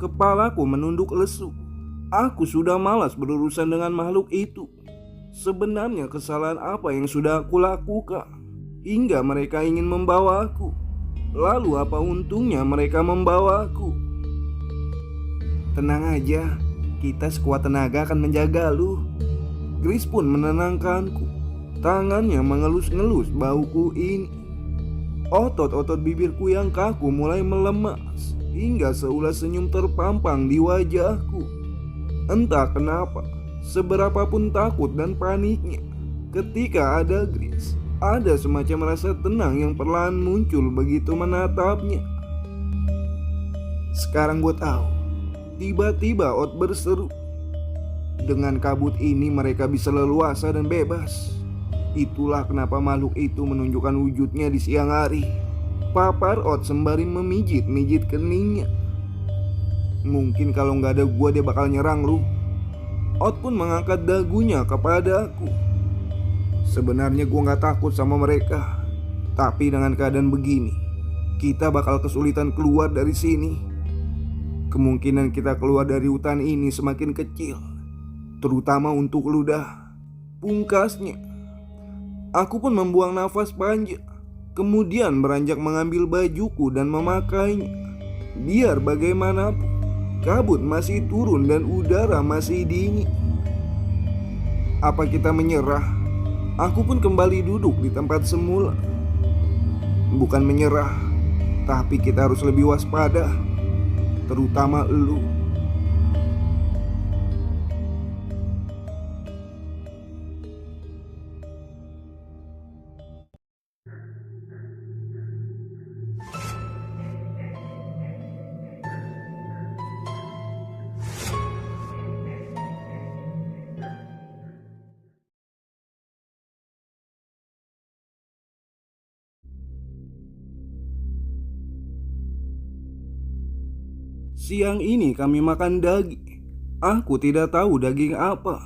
Kepalaku menunduk lesu. Aku sudah malas berurusan dengan makhluk itu. Sebenarnya kesalahan apa yang sudah aku lakukan hingga mereka ingin membawa aku? Lalu apa untungnya mereka membawa aku? Tenang aja, kita sekuat tenaga akan menjaga lu. Grace pun menenangkanku. Tangannya mengelus-ngelus bauku ini. Otot-otot bibirku yang kaku mulai melemas hingga seulas senyum terpampang di wajahku. Entah kenapa, seberapapun takut dan paniknya, ketika ada Grace, ada semacam rasa tenang yang perlahan muncul begitu menatapnya. Sekarang gue tahu. Tiba-tiba Ot berseru. Dengan kabut ini mereka bisa leluasa dan bebas. Itulah kenapa makhluk itu menunjukkan wujudnya di siang hari. Papar Ot sembari memijit-mijit keningnya. Mungkin kalau nggak ada gua dia bakal nyerang lu. Ot pun mengangkat dagunya kepada aku. Sebenarnya gua nggak takut sama mereka. Tapi dengan keadaan begini, kita bakal kesulitan keluar dari sini. Kemungkinan kita keluar dari hutan ini semakin kecil, terutama untuk lu dah. Pungkasnya, aku pun membuang nafas panjang, kemudian beranjak mengambil bajuku dan memakainya. Biar bagaimanapun, kabut masih turun dan udara masih dingin. Apa kita menyerah? Aku pun kembali duduk di tempat semula. Bukan menyerah, tapi kita harus lebih waspada, terutama elu. Siang ini kami makan daging. Aku tidak tahu daging apa,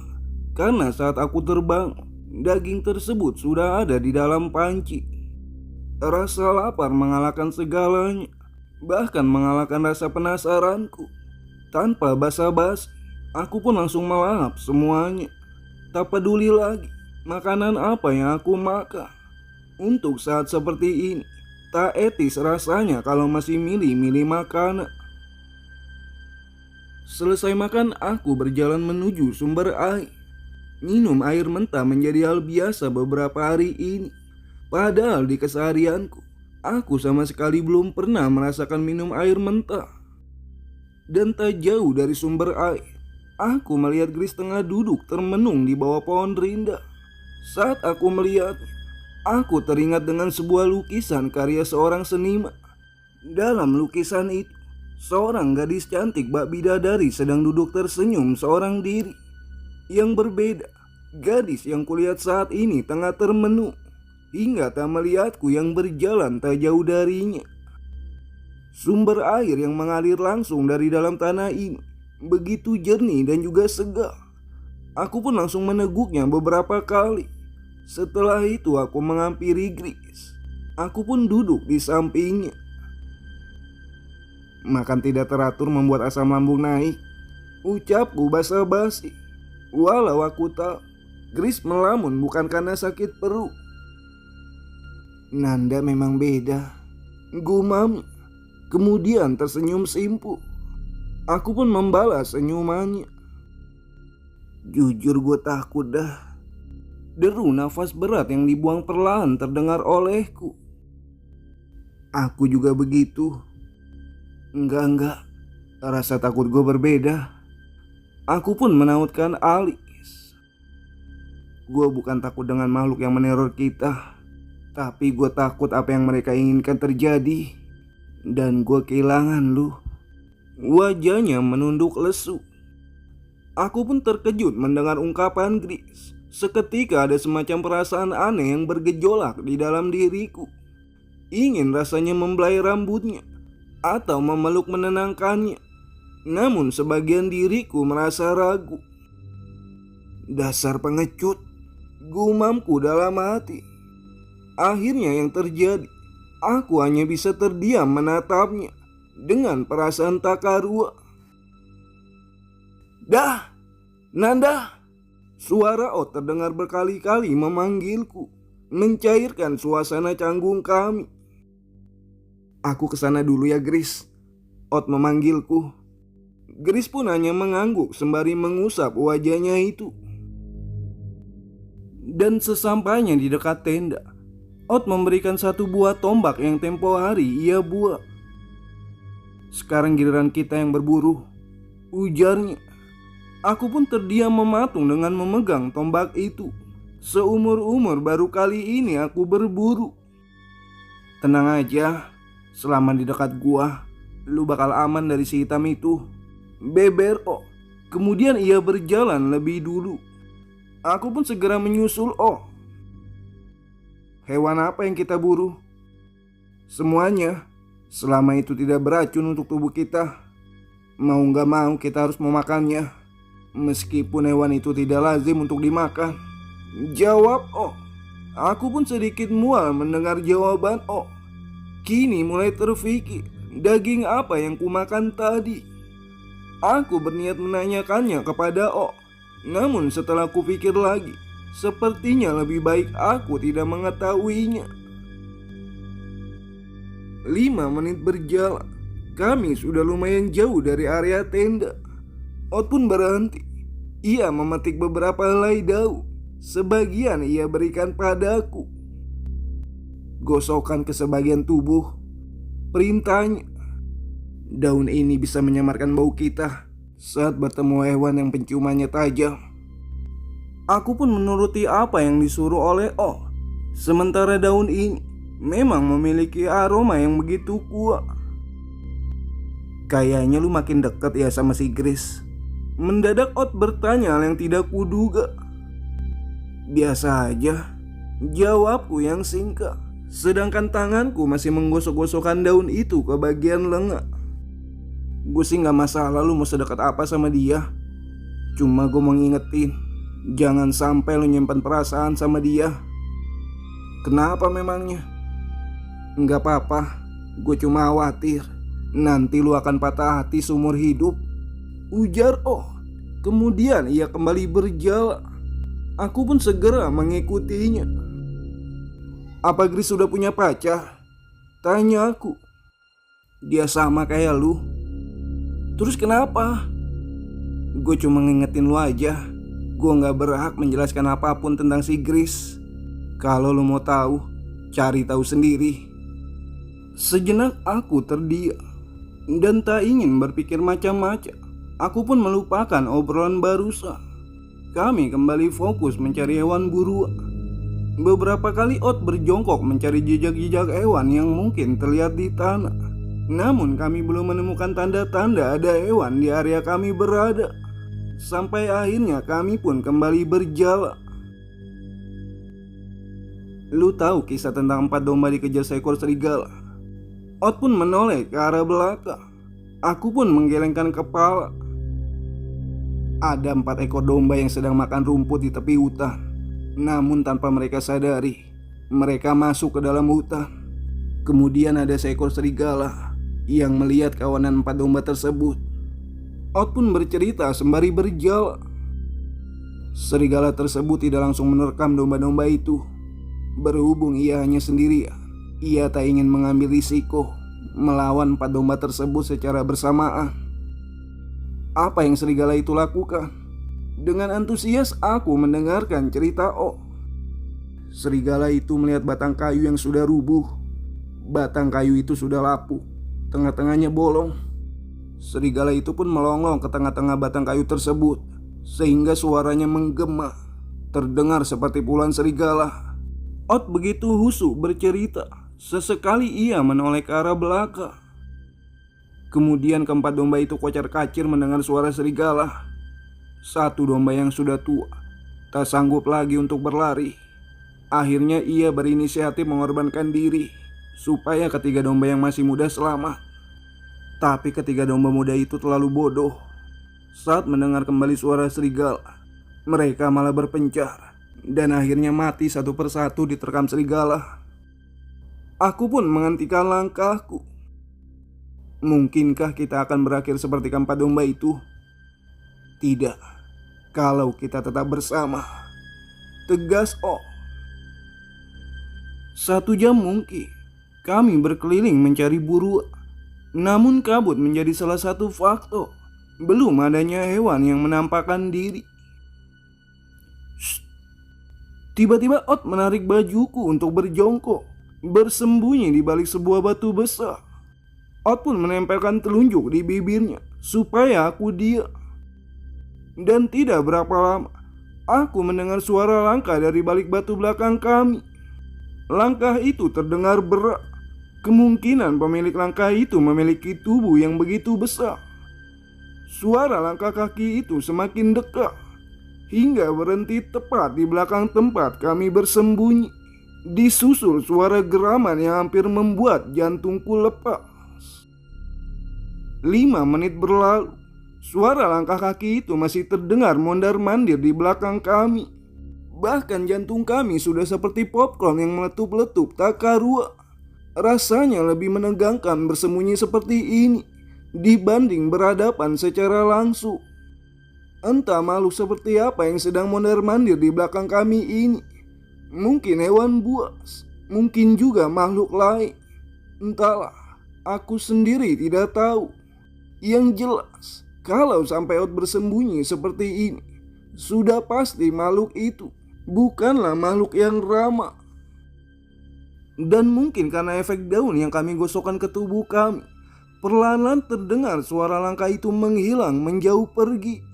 karena saat aku terbang, daging tersebut sudah ada di dalam panci. Rasa lapar mengalahkan segalanya, bahkan mengalahkan rasa penasaranku. Tanpa basa-basi, aku pun langsung melahap semuanya. Tak peduli lagi makanan apa yang aku makan. Untuk saat seperti ini, tak etis rasanya kalau masih milih-milih makanan. Selesai makan, aku berjalan menuju sumber air. Minum air mentah menjadi hal biasa beberapa hari ini. Padahal di keseharianku, aku sama sekali belum pernah merasakan minum air mentah. Dan tak jauh dari sumber air, aku melihat Grace tengah duduk termenung di bawah pohon rinda. Saat aku melihatnya, aku teringat dengan sebuah lukisan karya seorang seniman. Dalam lukisan itu, seorang gadis cantik bak bidadari sedang duduk tersenyum seorang diri. Yang berbeda, gadis yang kulihat saat ini tengah termenung, hingga tak melihatku yang berjalan tak jauh darinya. Sumber air yang mengalir langsung dari dalam tanah ini begitu jernih dan juga segar. Aku pun langsung meneguknya beberapa kali. Setelah itu aku menghampiri Grace. Aku pun duduk di sampingnya. Makan tidak teratur membuat asam lambung naik, ucapku basa-basi. Walau aku tahu Grace melamun bukan karena sakit perut. Nanda memang beda, gumam. Kemudian tersenyum simpu. Aku pun membalas senyumannya. Jujur gue takut dah. Deru nafas berat yang dibuang perlahan terdengar olehku. Aku juga begitu. Enggak. Rasa takut gue berbeda. Aku pun menautkan alis. Gue bukan takut dengan makhluk yang meneror kita, tapi gue takut apa yang mereka inginkan terjadi. Dan gue kehilangan lu. Wajahnya menunduk lesu. Aku pun terkejut mendengar ungkapan Grace. Seketika ada semacam perasaan aneh yang bergejolak di dalam diriku. Ingin rasanya membelai rambutnya atau memeluk menenangkannya. Namun sebagian diriku merasa ragu. Dasar pengecut, gumamku dalam hati. Akhirnya yang terjadi, aku hanya bisa terdiam menatapnya dengan perasaan tak karuan. Dah, Nanda. Suara Ot terdengar berkali-kali memanggilku, mencairkan suasana canggung kami. Aku kesana dulu ya, Gris. Ot memanggilku. Gris pun hanya mengangguk sembari mengusap wajahnya itu. Dan sesampainya di dekat tenda, Ot memberikan satu buah tombak yang tempo hari ia buat. Sekarang giliran kita yang berburu, ujarnya. Aku pun terdiam mematung dengan memegang tombak itu. Seumur-umur baru kali ini aku berburu. Tenang aja, selama di dekat gua, lu bakal aman dari si hitam itu, beber Oh. Kemudian ia berjalan lebih dulu. Aku pun segera menyusul Oh. Hewan apa yang kita buru? Semuanya, selama itu tidak beracun untuk tubuh kita. Mau gak mau kita harus memakannya, meskipun hewan itu tidak lazim untuk dimakan, jawab Oh. Aku pun sedikit mual mendengar jawaban Oh. Kini mulai terfikir, daging apa yang kumakan tadi? Aku berniat menanyakannya kepada Oh. Namun setelah kupikir lagi, sepertinya lebih baik aku tidak mengetahuinya. 5 menit berjalan, kami sudah lumayan jauh dari area tenda. Ot pun berhenti. Ia memetik beberapa helai daun. Sebagian ia berikan padaku. Gosokkan ke sebagian tubuh, perintahnya. Daun ini bisa menyamarkan bau kita saat bertemu hewan yang penciumannya tajam. Aku pun menuruti apa yang disuruh oleh Oh. Sementara daun ini memang memiliki aroma yang begitu kuat. Kayaknya lu makin dekat ya sama si Gris. Mendadak Ot bertanya hal yang tidak kuduga. Biasa aja, jawabku yang singkat. Sedangkan tanganku masih menggosok-gosokkan daun itu ke bagian lengan. Gue sih gak masalah lu mau sedekat apa sama dia. Cuma gue mau ngingetin, jangan sampai lu nyimpan perasaan sama dia. Kenapa memangnya? Gak apa-apa, gue cuma khawatir nanti lu akan patah hati seumur hidup, ujar Oh. Kemudian ia kembali berjalan. Aku pun segera mengikutinya. Apa Gris sudah punya pacar? Tanya aku. Dia sama kayak lu. Terus kenapa? Gue cuma ngingetin lu aja. Gue gak berhak menjelaskan apapun tentang si Gris. Kalau lu mau tahu, cari tahu sendiri. Sejenak aku terdiam dan tak ingin berpikir macam-macam. Aku pun melupakan obrolan barusan. Kami kembali fokus mencari hewan buruan. Beberapa kali Ot berjongkok mencari jejak-jejak hewan yang mungkin terlihat di tanah. Namun kami belum menemukan tanda-tanda ada hewan di area kami berada. Sampai akhirnya kami pun kembali berjalan. Lu tahu kisah tentang 4 domba dikejar seekor serigala? Ot pun menoleh ke arah belakang. Aku pun menggelengkan kepala. Ada 4 ekor domba yang sedang makan rumput di tepi hutan. Namun tanpa mereka sadari, mereka masuk ke dalam hutan. Kemudian ada seekor serigala yang melihat kawanan 4 domba tersebut. Ot pun bercerita sembari berjalan. Serigala tersebut tidak langsung menerkam domba-domba itu. Berhubung ia hanya sendirian, ia tak ingin mengambil risiko melawan 4 domba tersebut secara bersamaan. Apa yang serigala itu lakukan? Dengan antusias aku mendengarkan cerita Oh. Serigala itu melihat batang kayu yang sudah rubuh. Batang kayu itu sudah lapuk, tengah-tengahnya bolong. Serigala itu pun melonglong ke tengah-tengah batang kayu tersebut, sehingga suaranya menggema, terdengar seperti puluhan serigala. Ot begitu husu bercerita. Sesekali ia menoleh ke arah belakang. Kemudian keempat domba itu kocar-kacir mendengar suara serigala. Satu domba yang sudah tua tak sanggup lagi untuk berlari. Akhirnya ia berinisiatif mengorbankan diri supaya ketiga domba yang masih muda selamat. Tapi ketiga domba muda itu terlalu bodoh. Saat mendengar kembali suara serigala, mereka malah berpencar dan akhirnya mati satu persatu diterkam serigala. Aku pun menghentikan langkahku. Mungkinkah kita akan berakhir seperti keempat domba itu? Tidak, kalau kita tetap bersama, tegas Ot. 1 jam mungkin kami berkeliling mencari buruan. Namun kabut menjadi salah satu faktor. Belum adanya hewan yang menampakkan diri. Shh. Tiba-tiba Ot menarik bajuku untuk berjongkok, bersembunyi di balik sebuah batu besar. Ot pun menempelkan telunjuk di bibirnya supaya aku diam. Dan tidak berapa lama, aku mendengar suara langkah dari balik batu belakang kami. Langkah itu terdengar berat. Kemungkinan pemilik langkah itu memiliki tubuh yang begitu besar. Suara langkah kaki itu semakin dekat, hingga berhenti tepat di belakang tempat kami bersembunyi. Disusul suara geraman yang hampir membuat jantungku lepas. 5 menit berlalu, suara langkah kaki itu masih terdengar mondar-mandir di belakang kami. Bahkan jantung kami sudah seperti popcorn yang meletup-letup tak karuan. Rasanya lebih menegangkan bersembunyi seperti ini dibanding berhadapan secara langsung. Entah makhluk seperti apa yang sedang mondar-mandir di belakang kami ini. Mungkin hewan buas, mungkin juga makhluk lain. Entahlah, aku sendiri tidak tahu. Yang jelas, kalau sampai Ot bersembunyi seperti ini, sudah pasti makhluk itu bukanlah makhluk yang ramah. Dan mungkin karena efek daun yang kami gosokkan ke tubuh kami, perlahan-lahan terdengar suara langkah itu menghilang menjauh pergi.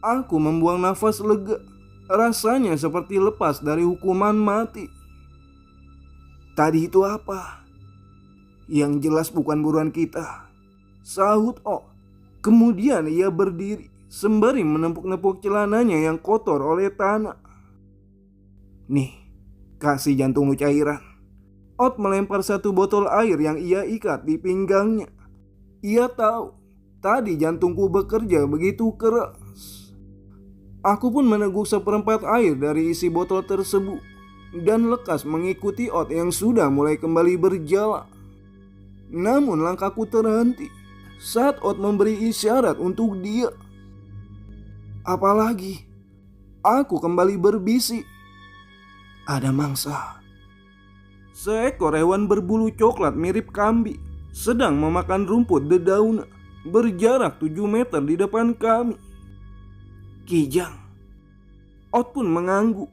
Aku membuang nafas lega. Rasanya seperti lepas dari hukuman mati. Tadi itu apa? Yang jelas bukan buruan kita, sahut Ot. Kemudian ia berdiri sembari menepuk-nepuk celananya yang kotor oleh tanah. Nih, kasih jantung lu cairan. Ot melempar 1 botol air yang ia ikat di pinggangnya. Ia tahu tadi jantungku bekerja begitu keras. Aku pun meneguk 1/4 air dari isi botol tersebut dan lekas mengikuti Ot yang sudah mulai kembali berjalan. Namun langkahku terhenti saat Ot memberi isyarat untuk dia. Apalagi, aku kembali berbisik. Ada mangsa. Seekor hewan berbulu coklat mirip kambing sedang memakan rumput dedaunan berjarak 7 meter di depan kami. Kijang. Ot pun mengangguk.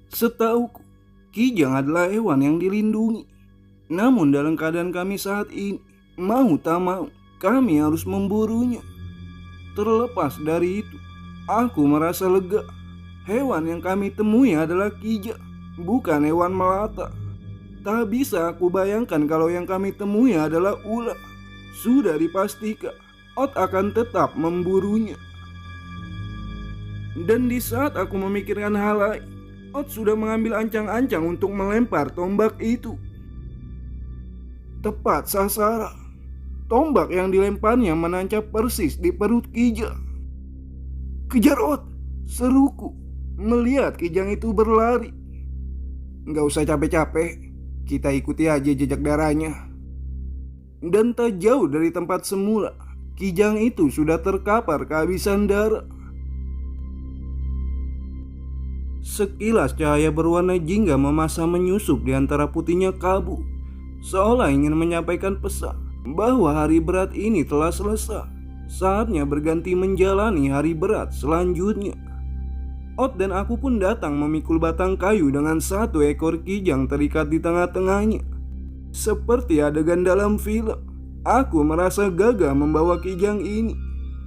Setauku, kijang adalah hewan yang dilindungi. Namun dalam keadaan kami saat ini, mau tak mau, kami harus memburunya. Terlepas dari itu, aku merasa lega. Hewan yang kami temui adalah kijang, bukan hewan melata. Tak bisa aku bayangkan kalau yang kami temui adalah ular. Sudah dipastikan, Ot akan tetap memburunya. Dan di saat aku memikirkan hal lain, Ot sudah mengambil ancang-ancang untuk melempar tombak itu. Tepat sasaran. Tombak yang dilemparnya menancap persis di perut kijang. Kejar Ot, seruku melihat kijang itu berlari. Gak usah capek-capek, kita ikuti aja jejak darahnya. Dan tak jauh dari tempat semula, kijang itu sudah terkapar kehabisan darah. Sekilas cahaya berwarna jingga memasang menyusup di antara putihnya kabut, seolah ingin menyampaikan pesan bahwa hari berat ini telah selesai. Saatnya berganti menjalani hari berat selanjutnya. Ot dan aku pun datang memikul batang kayu dengan 1 ekor kijang terikat di tengah-tengahnya. Seperti adegan dalam film, aku merasa gagah membawa kijang ini,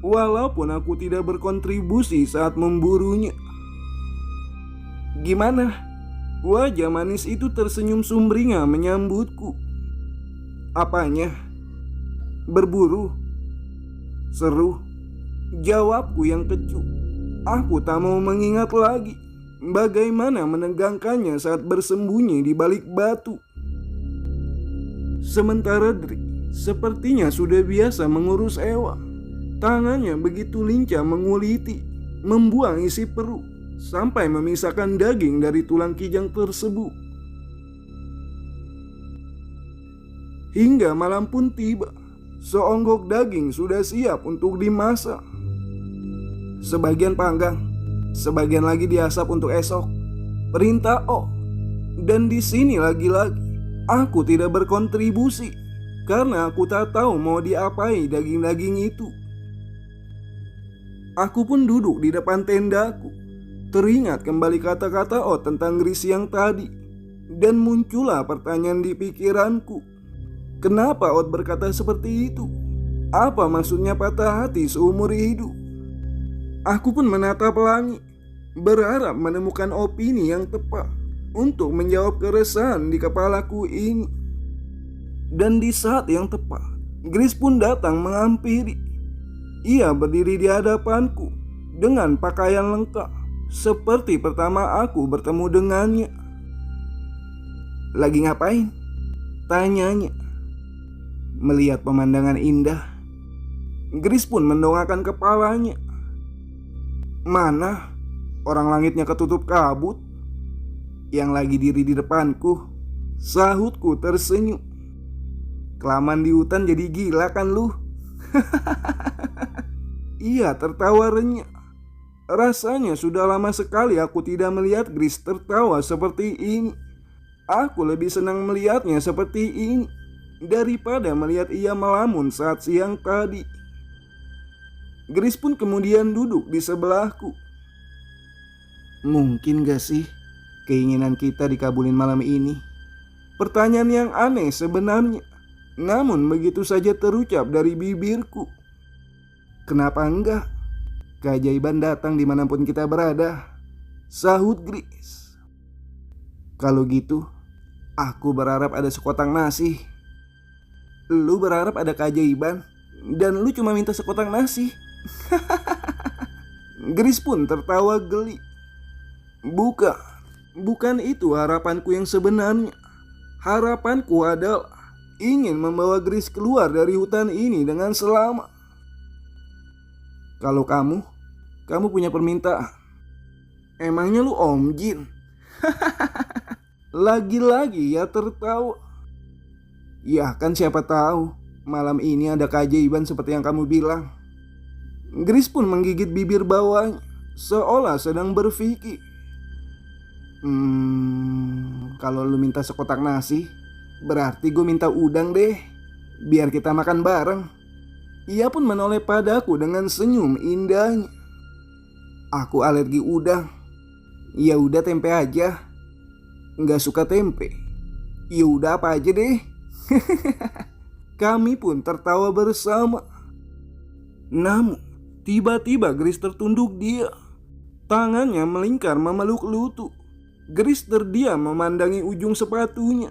walaupun aku tidak berkontribusi saat memburunya. Gimana? Wajah manis itu tersenyum sumringah menyambutku. Apanya? Berburu? Seru? Jawabku yang kecut. Aku tak mau mengingat lagi bagaimana menegangkannya saat bersembunyi di balik batu. Sementara Dri sepertinya sudah biasa mengurus hewan. Tangannya begitu lincah menguliti, membuang isi perut, sampai memisahkan daging dari tulang kijang tersebut. Hingga malam pun tiba. Seonggok daging sudah siap untuk dimasak. Sebagian panggang, sebagian lagi diasap untuk esok. Perintah O. Dan di sini lagi-lagi aku tidak berkontribusi karena aku tak tahu mau diapai daging-daging itu. Aku pun duduk di depan tendaku. Teringat kembali kata-kata O tentang Gris yang tadi. Dan muncullah pertanyaan di pikiranku. Kenapa Ot berkata seperti itu? Apa maksudnya patah hati seumur hidup? Aku pun menatap langit, berharap menemukan opini yang tepat untuk menjawab keresahan di kepalaku ini. Dan di saat yang tepat, Gris pun datang menghampiri. Ia berdiri di hadapanku dengan pakaian lengkap seperti pertama aku bertemu dengannya. "Lagi ngapain?" tanyanya. Melihat pemandangan indah. Gris pun mendongakkan kepalanya. "Mana? Orang langitnya ketutup kabut." "Yang lagi diri di depanku," sahutku tersenyum. "Kelamaan di hutan jadi gila kan lu?" Ia tertawa renyah. Rasanya sudah lama sekali aku tidak melihat Gris tertawa seperti ini. Aku lebih senang melihatnya seperti ini daripada melihat ia melamun saat siang tadi. Gris pun kemudian duduk di sebelahku. "Mungkin gak sih keinginan kita dikabulin malam ini?" Pertanyaan yang aneh sebenarnya, namun begitu saja terucap dari bibirku. "Kenapa enggak? Keajaiban datang dimanapun kita berada," sahut Gris. "Kalau gitu, aku berharap ada sekotak nasi." "Lu berharap ada keajaiban dan lu cuma minta sekotak nasi?" Gris pun tertawa geli. Bukan itu harapanku yang sebenarnya. Harapanku adalah ingin membawa Gris keluar dari hutan ini dengan selamat. "Kalau kamu punya permintaan." "Emangnya lu Om Jin?" Lagi-lagi ia tertawa. "Ya kan siapa tahu malam ini ada keajaiban seperti yang kamu bilang." Gris pun menggigit bibir bawahnya seolah sedang berpikir. Kalau lu minta sekotak nasi, berarti gue minta udang deh, biar kita makan bareng." Ia pun menoleh padaku dengan senyum indahnya. "Aku alergi udang." "Ya udah tempe aja." "Nggak suka tempe." "Ya udah apa aja deh." Kami pun tertawa bersama. Namun tiba-tiba Gris tertunduk dia. Tangannya melingkar memeluk lutut. Gris terdiam memandangi ujung sepatunya.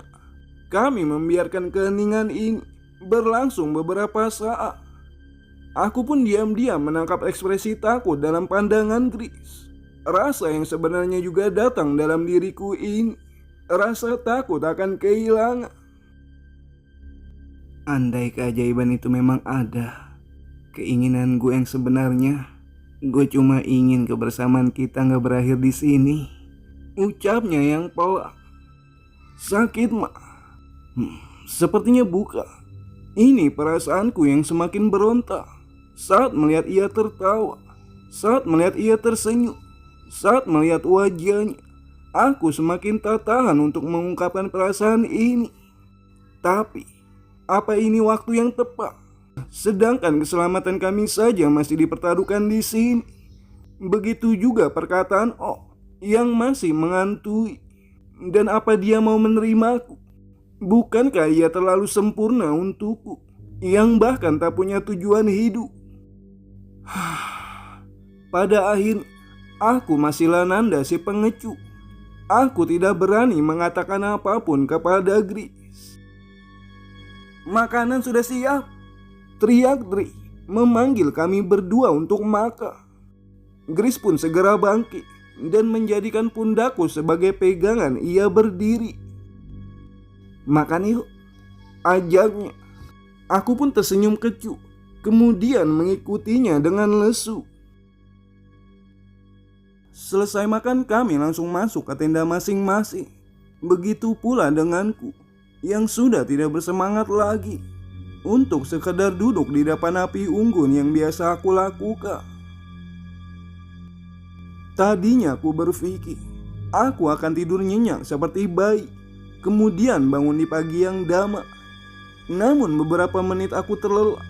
Kami membiarkan keheningan ini berlangsung beberapa saat. Aku pun diam-diam menangkap ekspresi takut dalam pandangan Gris. Rasa yang sebenarnya juga datang dalam diriku ini. Rasa takut akan kehilangan. Andai keajaiban itu memang ada, keinginan gue yang sebenarnya, gue cuma ingin kebersamaan kita gak berakhir di sini. Ucapnya yang pelan. Sakit mah? Sepertinya bukan. Ini perasaanku yang semakin berontak saat melihat ia tertawa, saat melihat ia tersenyum, saat melihat wajahnya. Aku semakin tak tahan untuk mengungkapkan perasaan ini. Tapi apa ini waktu yang tepat? Sedangkan keselamatan kami saja masih dipertaruhkan di sini. Begitu juga perkataan O yang masih menghantui. Dan apa dia mau menerimaku? Bukankah ia terlalu sempurna untukku, yang bahkan tak punya tujuan hidup? Pada akhirnya aku masihlah Nanda si pengecut. Aku tidak berani mengatakan apapun kepada Gris. "Makanan sudah siap," teriak Dri memanggil kami berdua untuk makan. Gris pun segera bangkit dan menjadikan pundakku sebagai pegangan ia berdiri. "Makan yuk," ajaknya. Aku pun tersenyum kecut, kemudian mengikutinya dengan lesu. Selesai makan kami langsung masuk ke tenda masing-masing. Begitu pula denganku yang sudah tidak bersemangat lagi. untuk sekedar duduk di depan api unggun yang biasa aku lakukan. Tadinya aku berpikir aku akan tidur nyenyak seperti bayi, kemudian bangun di pagi yang damai. Namun beberapa menit aku terlelap.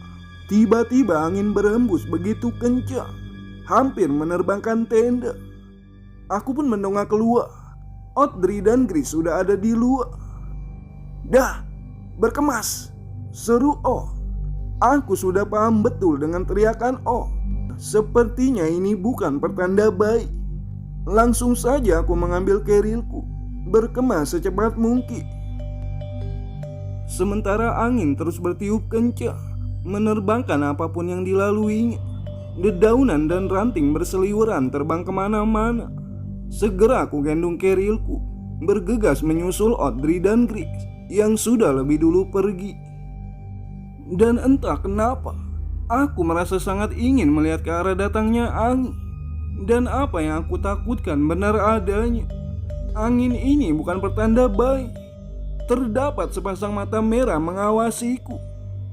Tiba-tiba angin berhembus begitu kencang, hampir menerbangkan tenda. Aku pun mendongak keluar. Audrey dan Grace sudah ada di luar. "Dah, berkemas!" seru Oh. Aku sudah paham betul dengan teriakan Oh. Sepertinya ini bukan pertanda baik. Langsung saja aku mengambil kerilku, berkemas secepat mungkin. Sementara angin terus bertiup kencang, menerbangkan apapun yang dilaluinya. Dedaunan dan ranting berseliweran terbang kemana-mana. Segera aku gendong kerilku, bergegas menyusul Audrey dan Grace yang sudah lebih dulu pergi. Dan entah kenapa, aku merasa sangat ingin melihat ke arah datangnya angin. Dan apa yang aku takutkan benar adanya. Angin ini bukan pertanda baik. Terdapat sepasang mata merah mengawasiku.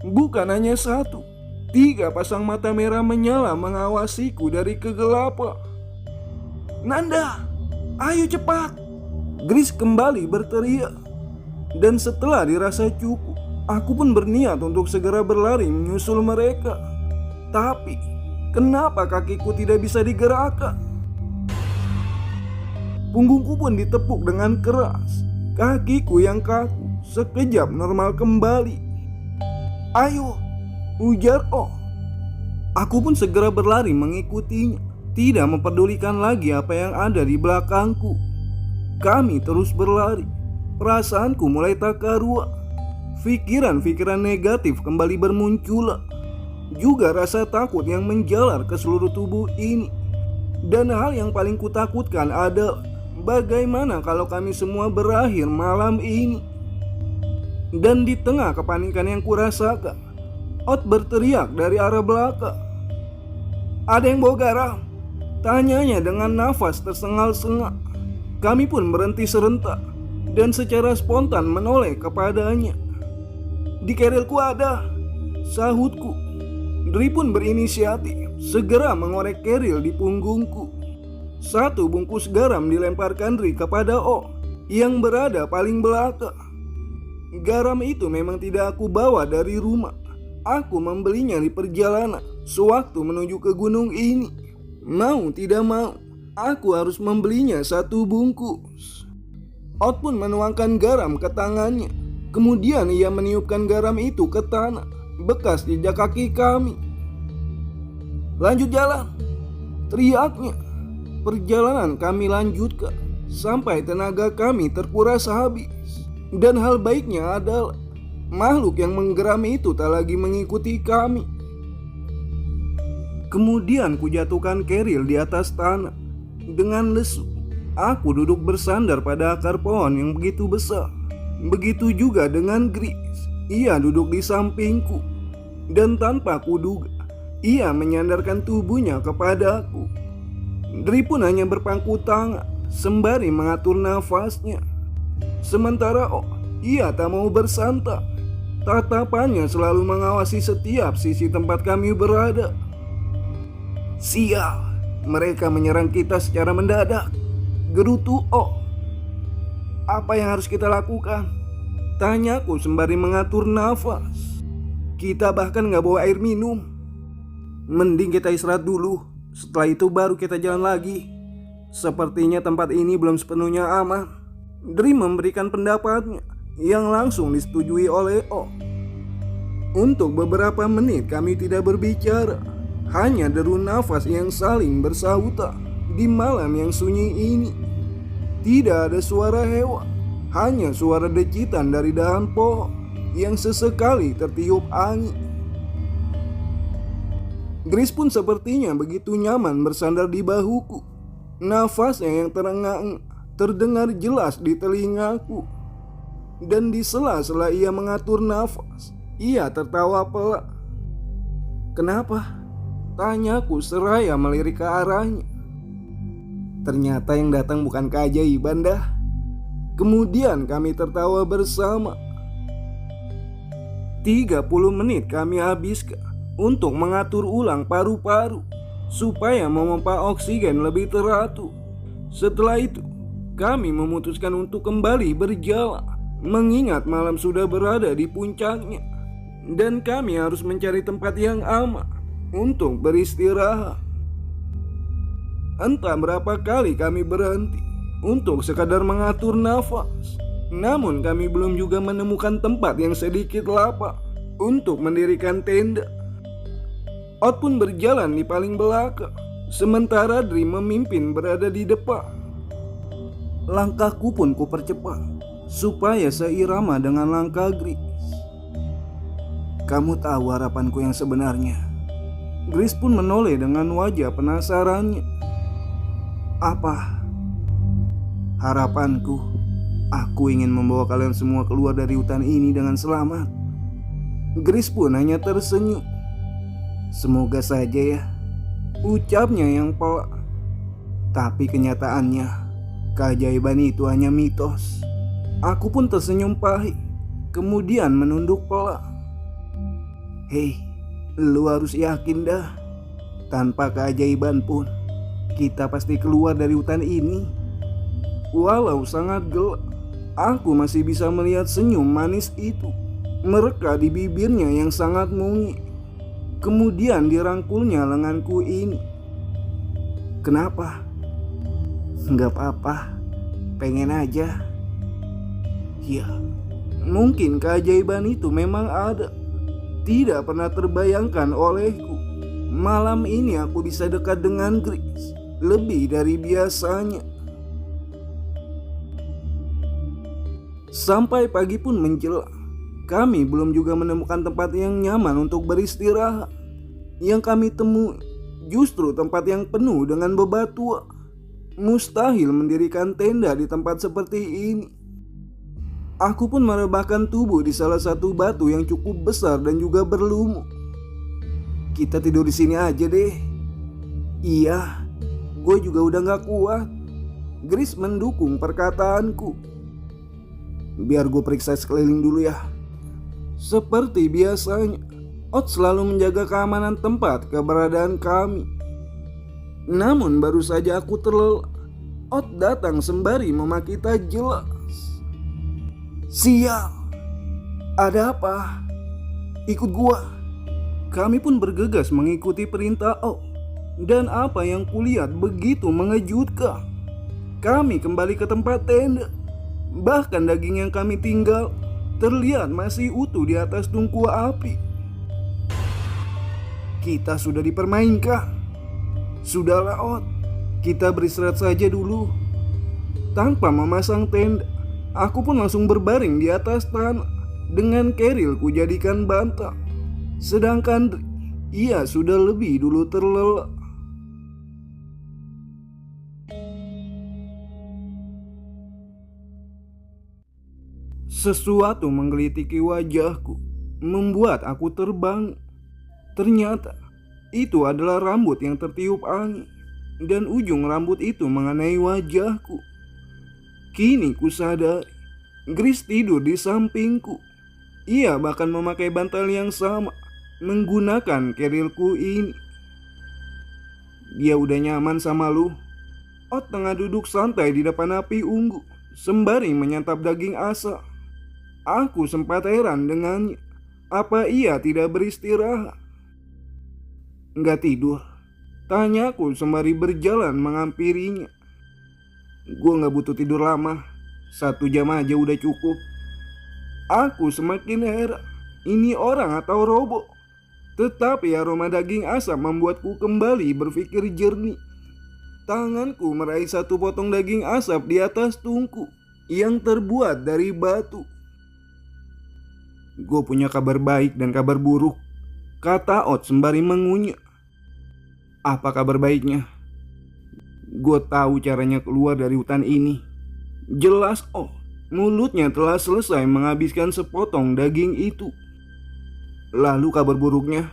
Bukan hanya satu, 3 pasang mata merah menyala mengawasiku dari kegelapan. "Nanda, ayo cepat!" Grace kembali berteriak. Dan setelah dirasa cukup, aku pun berniat untuk segera berlari menyusul mereka. Tapi kenapa kakiku tidak bisa digerakkan? Punggungku pun ditepuk dengan keras. Kakiku yang kaku sekejap normal kembali. "Ayo," ujar Oh. Aku pun segera berlari mengikutinya, tidak mempedulikan lagi apa yang ada di belakangku. Kami terus berlari. Perasaanku mulai tak karuan. Pikiran-pikiran negatif kembali bermunculan. Juga rasa takut yang menjalar ke seluruh tubuh ini. Dan hal yang paling kutakutkan adalah bagaimana kalau kami semua berakhir malam ini. Dan di tengah kepanikan yang kurasakan, Ot berteriak dari arah belakang. "Ada yang bawa garam?" tanyanya dengan nafas tersengal-sengal. Kami pun berhenti serentak dan secara spontan menoleh kepadanya. "Di kerilku ada," sahutku. Dri pun berinisiatif segera mengorek keril di punggungku. 1 bungkus garam dilemparkan Dri kepada O yang berada paling belakang. Garam itu memang tidak aku bawa dari rumah. Aku membelinya di perjalanan sewaktu menuju ke gunung ini. Mau tidak mau, aku harus membelinya 1 bungkus. Ot pun menuangkan garam ke tangannya. Kemudian ia meniupkan garam itu ke tanah, bekas jejak kaki kami. "Lanjut jalan," teriaknya. Perjalanan kami lanjutkan sampai tenaga kami terkuras habis. Dan hal baiknya adalah makhluk yang menggeram itu tak lagi mengikuti kami. Kemudian kujatuhkan keril di atas tanah. Dengan lesu, aku duduk bersandar pada akar pohon yang begitu besar. Begitu juga dengan Grace. Ia duduk di sampingku. Dan tanpa kuduga, ia menyandarkan tubuhnya kepadaku. Dri pun hanya berpangku tangan sembari mengatur nafasnya. Sementara ia tak mau bersantai. Tatapannya selalu mengawasi setiap sisi tempat kami berada. "Sial, mereka menyerang kita secara mendadak," gerutu Oh. "Apa yang harus kita lakukan?" tanyaku sembari mengatur nafas. "Kita bahkan gak bawa air minum. Mending kita istirahat dulu. Setelah itu baru kita jalan lagi. Sepertinya tempat ini belum sepenuhnya aman." Dri memberikan pendapatnya yang langsung disetujui oleh O. Untuk beberapa menit kami tidak berbicara, hanya deru nafas yang saling bersahutan di malam yang sunyi ini. Tidak ada suara hewan, hanya suara decitan dari dahan pohon yang sesekali tertiup angin. Grace pun sepertinya begitu nyaman bersandar di bahuku. Nafasnya yang terengah-engah terdengar jelas di telingaku. Dan di sela-sela ia mengatur nafas, ia tertawa pelan. "Kenapa?" tanyaku seraya melirik ke arahnya. Ternyata yang datang bukan keajaiban dah. Kemudian kami tertawa bersama. 30 menit kami habiskan untuk mengatur ulang paru-paru supaya memompa oksigen lebih teratur. Setelah itu, kami memutuskan untuk kembali berjalan, mengingat malam sudah berada di puncaknya dan kami harus mencari tempat yang aman untuk beristirahat. Entah berapa kali kami berhenti untuk sekadar mengatur nafas, namun kami belum juga menemukan tempat yang sedikit lapang untuk mendirikan tenda. Ot pun berjalan di paling belakang, sementara Dri memimpin berada di depan. Langkahku pun kupercepat supaya seirama dengan langkah Gris. Kamu tahu harapanku yang sebenarnya? Gris pun menoleh dengan wajah penasarannya. Apa? Harapanku, aku ingin membawa kalian semua keluar dari hutan ini dengan selamat. Gris pun hanya tersenyum. Semoga saja ya, ucapnya yang pelan. Tapi kenyataannya, keajaiban itu hanya mitos. Aku pun tersenyum pahit, kemudian menunduk pelan. Hei, lu harus yakin dah. Tanpa keajaiban pun, kita pasti keluar dari hutan ini. Walau sangat gelap, aku masih bisa melihat senyum manis itu mereka di bibirnya yang sangat mungil. Kemudian dirangkulnya lenganku ini. Kenapa? Enggak apa-apa, pengen aja. Ya, mungkin keajaiban itu memang ada. Tidak pernah terbayangkan olehku. Malam ini aku bisa dekat dengan Gris lebih dari biasanya. Sampai pagi pun menjelang, kami belum juga menemukan tempat yang nyaman untuk beristirahat. Yang kami temui justru tempat yang penuh dengan bebatuan. Mustahil mendirikan tenda di tempat seperti ini. Aku pun merebahkan tubuh di salah satu batu yang cukup besar dan juga berlumut. Kita tidur di sini aja deh. Iya, gue juga udah gak kuat. Gris mendukung perkataanku. Biar gue periksa sekeliling dulu ya. Seperti biasanya, Ot selalu menjaga keamanan tempat keberadaan kami. Namun baru saja aku terlelap, Ot datang sembari memaki tak jelas. Sial, ada apa? Ikut gua. Kami pun bergegas mengikuti perintah Ot. Dan apa yang kulihat begitu mengejutkan. Kami kembali ke tempat tenda. Bahkan daging yang kami tinggal terlihat masih utuh di atas tungku api. Kita sudah dipermainkan. Sudahlah Ot, kita beristirahat saja dulu. Tanpa memasang tenda, aku pun langsung berbaring di atas tanah dengan keril ku jadikan bantal. Sedangkan Dri, ia sudah lebih dulu terlelap. Sesuatu menggelitiki wajahku, membuat aku terbang. Ternyata itu adalah rambut yang tertiup angin, dan ujung rambut itu mengenai wajahku. Kini ku sadari, Gris tidur di sampingku. Ia bahkan memakai bantal yang sama, menggunakan kerilku ini. Dia udah nyaman sama lu. Ot tengah duduk santai di depan api unggu, sembari menyantap daging asa. Aku sempat heran dengannya. Apa ia tidak beristirahat? Enggak tidur? Tanyaku sembari berjalan menghampirinya. Gue gak butuh tidur lama. 1 jam aja udah cukup. Aku semakin heran. Ini orang atau robot? Tetapi aroma daging asam membuatku kembali berpikir jernih. Tanganku meraih 1 potong daging asap di atas tungku yang terbuat dari batu. Gue punya kabar baik dan kabar buruk, kata Ot sembari mengunyah. Apa kabar baiknya? Gue tahu caranya keluar dari hutan ini. Jelas Ot, mulutnya telah selesai menghabiskan sepotong daging itu. Lalu kabar buruknya?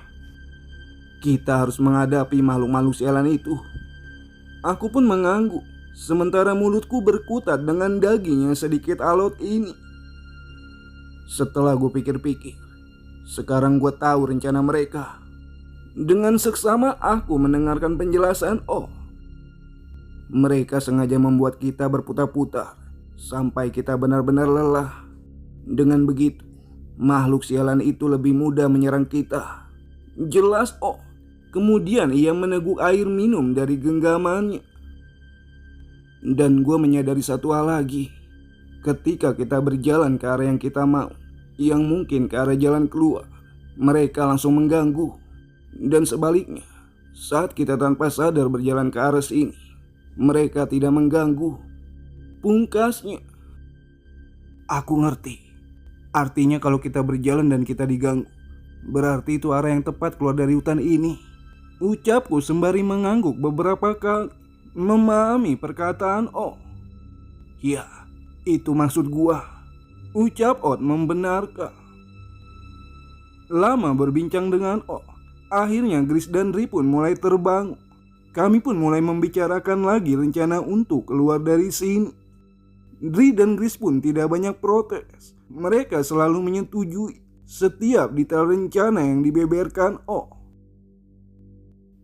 Kita harus menghadapi makhluk-makhluk sialan itu. Aku pun mengangguk, sementara mulutku berkutat dengan daging yang sedikit alot ini. Setelah gue pikir-pikir, Sekarang gue tahu rencana mereka. Dengan seksama aku mendengarkan penjelasan mereka sengaja membuat kita berputar-putar sampai kita benar-benar lelah. Dengan begitu, makhluk sialan itu lebih mudah menyerang kita. Jelas Kemudian ia meneguk air minum dari genggamannya. Dan gue menyadari satu hal lagi. Ketika kita berjalan ke arah yang kita mau, yang mungkin ke arah jalan keluar, mereka langsung mengganggu. Dan sebaliknya, saat kita tanpa sadar berjalan ke arah sini, mereka tidak mengganggu. Pungkasnya, aku ngerti. Artinya kalau kita berjalan dan kita diganggu, berarti itu arah yang tepat keluar dari hutan ini. Ucapku sembari mengangguk beberapa kali, memahami perkataan Ya, itu maksud gua. Ucap membenarkan. Lama berbincang dengan akhirnya Gris dan Ri pun mulai terbang. Kami pun mulai membicarakan lagi rencana untuk keluar dari sini. Ri dan Gris pun tidak banyak protes. Mereka selalu menyetujui setiap detail rencana yang dibeberkan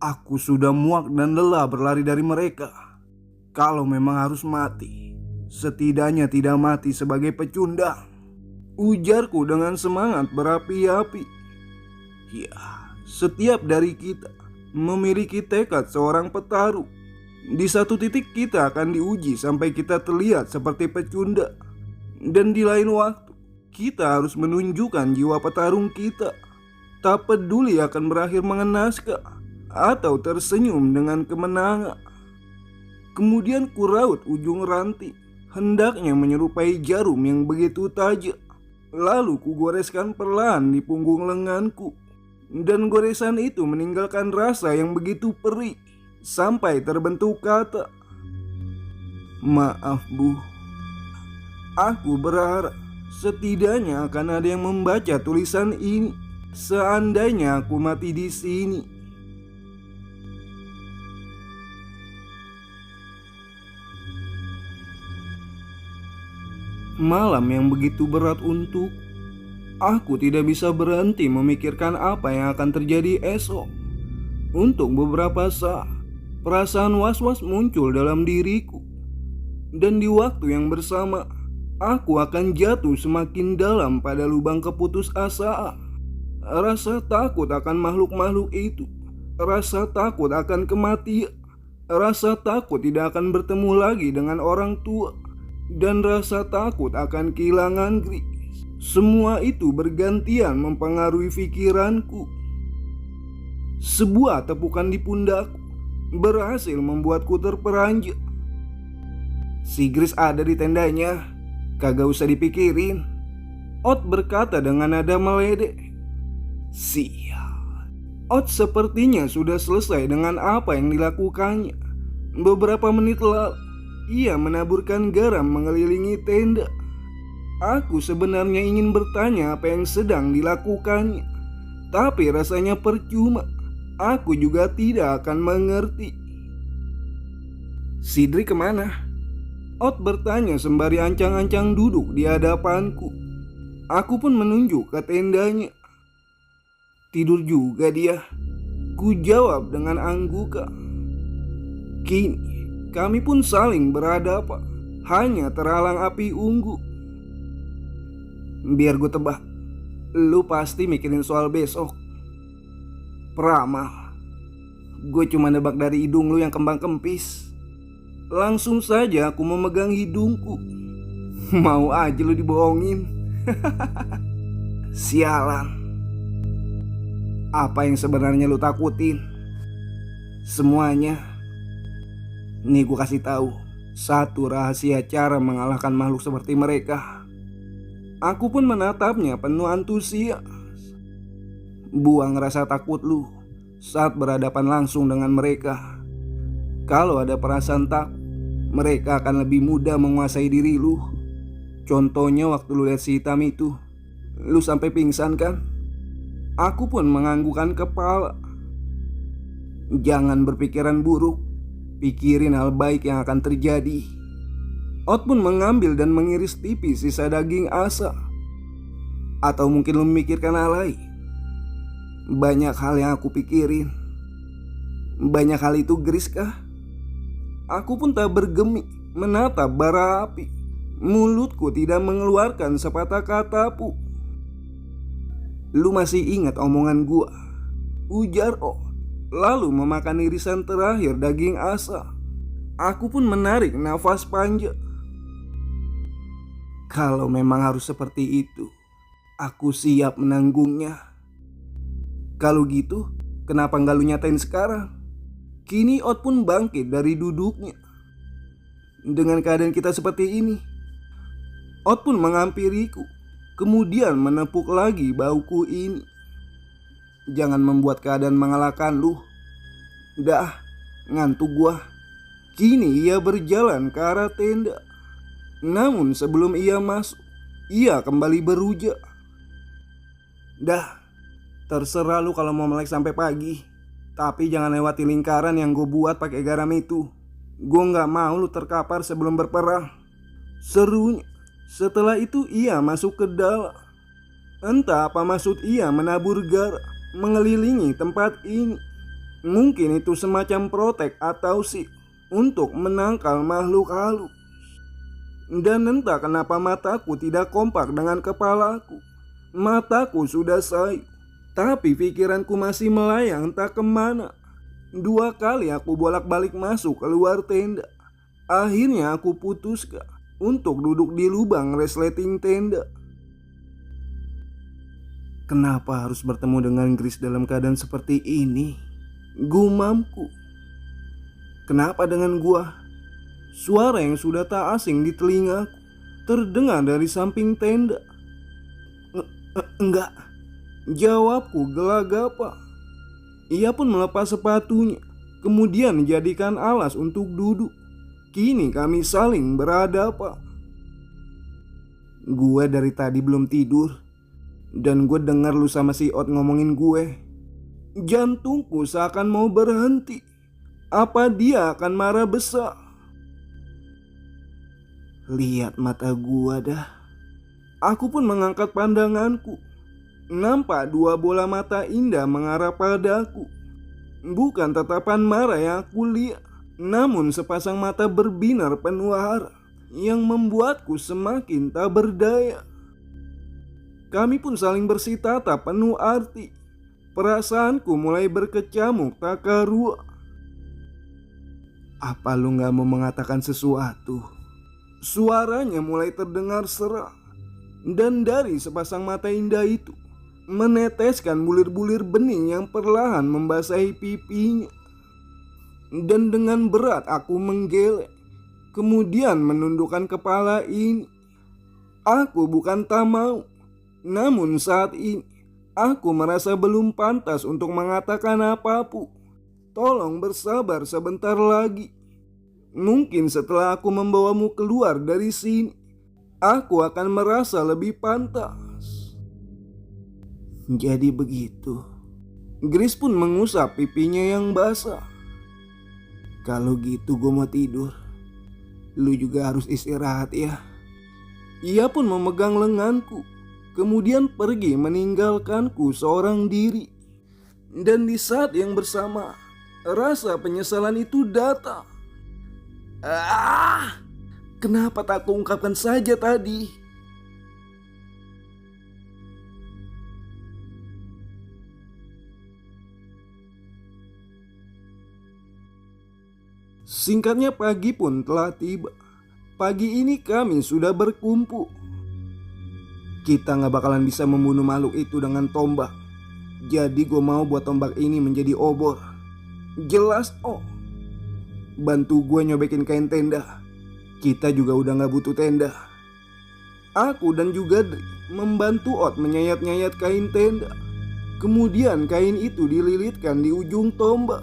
Aku sudah muak dan lelah berlari dari mereka. Kalau memang harus mati, setidaknya tidak mati sebagai pecundang. Ujarku dengan semangat berapi-api. Ya, setiap dari kita memiliki tekad seorang petarung. Di satu titik kita akan diuji sampai kita terlihat seperti pecundang. Dan di lain waktu, kita harus menunjukkan jiwa petarung kita. Tak peduli akan berakhir mengenaskan atau tersenyum dengan kemenangan. Kemudian kuraut ujung ranting, hendaknya menyerupai jarum yang begitu tajam. Lalu kugoreskan perlahan di punggung lenganku. Dan goresan itu meninggalkan rasa yang begitu perih sampai terbentuk kata, "Maaf Bu." Aku berharap setidaknya akan ada yang membaca tulisan ini seandainya aku mati di sini. Malam yang begitu berat untuk aku tidak bisa berhenti memikirkan apa yang akan terjadi esok. Untuk beberapa saat, perasaan was-was muncul dalam diriku. Dan di waktu yang bersama, aku akan jatuh semakin dalam pada lubang keputusasaan. Rasa takut akan makhluk-makhluk itu. Rasa takut akan kematian. Rasa takut tidak akan bertemu lagi dengan orang tua. Dan rasa takut akan kehilangan Gris. Semua itu bergantian mempengaruhi pikiranku. Sebuah tepukan di pundakku berhasil membuatku terperanjat. Si Gris ada di tendanya, kagak usah dipikirin. Ot berkata dengan nada meledek. Sial. Ot sepertinya sudah selesai dengan apa yang dilakukannya. Beberapa menit lalu, ia menaburkan garam mengelilingi tenda. Aku sebenarnya ingin bertanya apa yang sedang dilakukannya, tapi rasanya percuma. Aku juga tidak akan mengerti. Sidri kemana? Ot bertanya sembari ancang-ancang duduk di hadapanku. Aku pun menunjuk ke tendanya. Tidur juga dia, ku jawab dengan anggukan. Kini kami pun saling berhadapan, hanya terhalang api unggu. Biar gue tebak, lu pasti mikirin soal besok. Peramal, gue cuma nebak dari hidung lu yang kembang kempis. Langsung saja aku memegang hidungku. Mau aja lu dibohongin. Sialan. Apa yang sebenarnya lu takutin? Semuanya. Nih gue kasih tahu satu rahasia cara mengalahkan makhluk seperti mereka. Aku pun menatapnya penuh antusias. Buang rasa takut lu saat berhadapan langsung dengan mereka. Kalau ada perasaan takut, mereka akan lebih mudah menguasai diri lu. Contohnya waktu lu lihat si hitam itu, lu sampai pingsan kan? Aku pun menganggukkan kepala. Jangan berpikiran buruk, pikirin hal baik yang akan terjadi. Ot pun mengambil dan mengiris tipis sisa daging asa. Atau mungkin lu memikirkan hal lain? Banyak hal yang aku pikirin. Banyak hal itu Gris kah? Aku pun tak bergemik menatap bara api. Mulutku tidak mengeluarkan sepatah kata pun. Lu masih ingat omongan gua? Ujar O, lalu memakan irisan terakhir daging asa. Aku pun menarik nafas panjang. Kalau memang harus seperti itu, aku siap menanggungnya. Kalau gitu, kenapa nggak lu nyatain sekarang? Kini Ot pun bangkit dari duduknya. Dengan keadaan kita seperti ini, Ot pun menghampiriku, kemudian menepuk lagi bauku ini. Jangan membuat keadaan mengalahkan lu. Dah, ngantuk gua. Kini ia berjalan ke arah tenda. Namun sebelum ia masuk, ia kembali berujar. Dah, terserah lu kalau mau melek sampai pagi. Tapi jangan lewati lingkaran yang gue buat pakai garam itu. Gue gak mau lu terkapar sebelum berperang, serunya. Setelah itu ia masuk ke dalam. Entah apa maksud ia menabur garam mengelilingi tempat ini. Mungkin itu semacam protek atau sih untuk menangkal makhluk halus. Dan entah kenapa mataku tidak kompak dengan kepalaku. Mataku sudah sayu, tapi pikiranku masih melayang entah kemana. 2 kali aku bolak-balik masuk keluar tenda. Akhirnya aku putuskan untuk duduk di lubang resleting tenda. Kenapa harus bertemu dengan Gris dalam keadaan seperti ini? Gumamku. Kenapa dengan gua? Suara yang sudah tak asing di telingaku terdengar dari samping tenda. Enggak, jawabku gelagapa. Ia pun melepas sepatunya, kemudian dijadikan alas untuk duduk. Kini kami saling berhadapan. Gue dari tadi belum tidur, dan gue dengar lu sama si Ot ngomongin gue. Jantungku seakan mau berhenti. Apa dia akan marah besar? Lihat mata gua dah. Aku pun mengangkat pandanganku. Nampak 2 bola mata indah mengarah padaku. Bukan tatapan marah yang aku lihat, namun sepasang mata berbinar penuh harap yang membuatku semakin tak berdaya. Kami pun saling bersitata penuh arti. Perasaanku mulai berkecamuk tak karuan. Apa lu gak mau mengatakan sesuatu? Suaranya mulai terdengar serak. Dan dari sepasang mata indah itu meneteskan bulir-bulir bening yang perlahan membasahi pipinya. Dan dengan berat aku menggeleng, kemudian menundukkan kepala ini. Aku bukan tak mau, namun saat ini aku merasa belum pantas untuk mengatakan apapun. Tolong bersabar sebentar lagi. Mungkin setelah aku membawamu keluar dari sini, aku akan merasa lebih pantas. Jadi begitu. Gris pun mengusap pipinya yang basah. Kalau gitu gue mau tidur. Lu juga harus istirahat ya. Ia pun memegang lenganku, kemudian pergi meninggalkanku seorang diri. Dan di saat yang bersama, rasa penyesalan itu datang. Kenapa tak kuungkapkan saja tadi? Singkatnya pagi pun telah tiba. Pagi ini kami sudah berkumpul. Kita gak bakalan bisa membunuh makhluk itu dengan tombak. Jadi gue mau buat tombak ini menjadi obor. Jelas bantu gue nyobekin kain tenda. Kita juga udah gak butuh tenda. Aku dan juga Dri membantu Ot menyayat-nyayat kain tenda. Kemudian kain itu dililitkan di ujung tombak.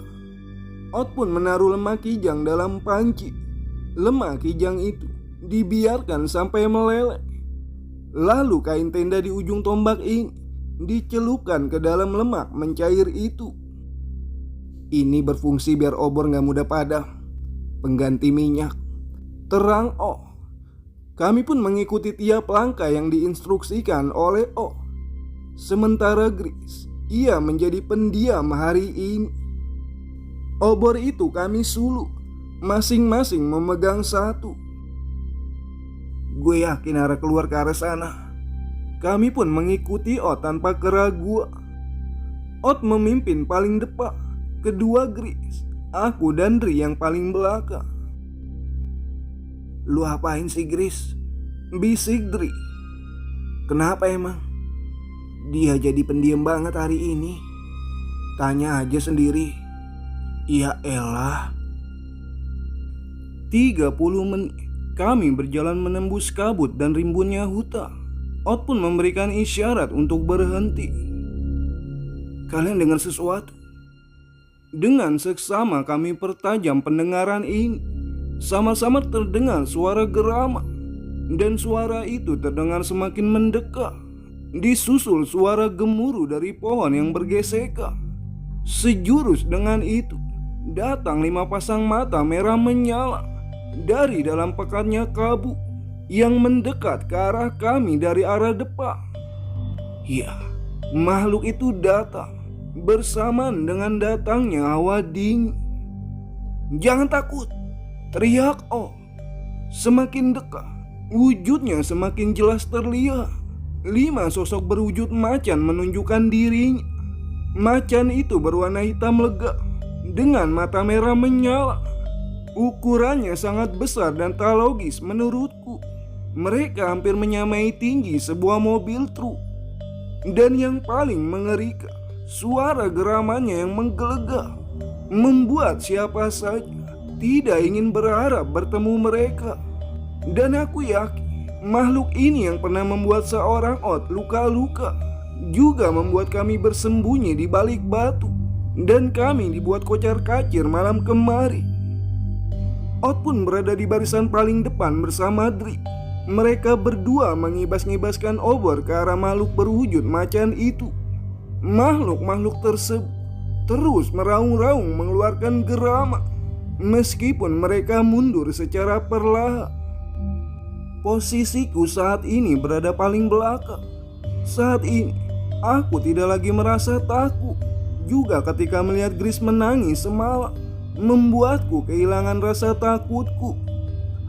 Ot pun menaruh lemak kijang dalam panci. Lemak kijang itu dibiarkan sampai meleleh. Lalu kain tenda di ujung tombak ini dicelupkan ke dalam lemak mencair itu. Ini berfungsi biar obor gak mudah padam. Pengganti minyak. Terang Kami pun mengikuti tiap langkah yang diinstruksikan oleh Sementara Gris ia menjadi pendiam hari ini. Obor itu kami suluk, masing-masing memegang satu. Gue yakin arah keluar ke arah sana. Kami pun mengikuti Ot tanpa keraguan. Ot memimpin paling depan, kedua Gris, aku dan Dri yang paling belakang. Lu apain sih Gris? Bisik Dri. Kenapa emang? Dia jadi pendiam banget hari ini. Tanya aja sendiri. Ya elah. 30 menit kami berjalan menembus kabut dan rimbunnya hutan. Ot pun memberikan isyarat untuk berhenti. Kalian dengar sesuatu? Dengan seksama kami pertajam pendengaran ini. Sama-sama terdengar suara gerama. Dan suara itu terdengar semakin mendekat, disusul suara gemuruh dari pohon yang bergesekan. Sejurus dengan itu, datang 5 pasang mata merah menyala dari dalam pekatnya kabut yang mendekat ke arah kami dari arah depan. Ya, makhluk itu datang bersamaan dengan datangnya hawa dingin. Jangan takut, teriak Oh. Semakin dekat, wujudnya semakin jelas terlihat. 5 sosok berwujud macan menunjukkan dirinya. Macan itu berwarna hitam legam dengan mata merah menyala. Ukurannya sangat besar dan tak logis menurutku. Mereka hampir menyamai tinggi sebuah mobil truk. Dan yang paling mengerikan, suara geramannya yang menggelegar membuat siapa saja tidak ingin berharap bertemu mereka. Dan aku yakin makhluk ini yang pernah membuat seorang Ot luka-luka juga membuat kami bersembunyi di balik batu, dan kami dibuat kocar-kacir malam kemarin. Ot pun berada di barisan paling depan bersama Dri. Mereka berdua mengibas-ngibaskan obor ke arah makhluk berwujud macan itu. Makhluk-makhluk tersebut terus meraung-raung mengeluarkan gerama, meskipun mereka mundur secara perlahan. Posisiku saat ini berada paling belakang. Saat ini aku tidak lagi merasa takut. Juga ketika melihat Gris menangis semalam membuatku kehilangan rasa takutku.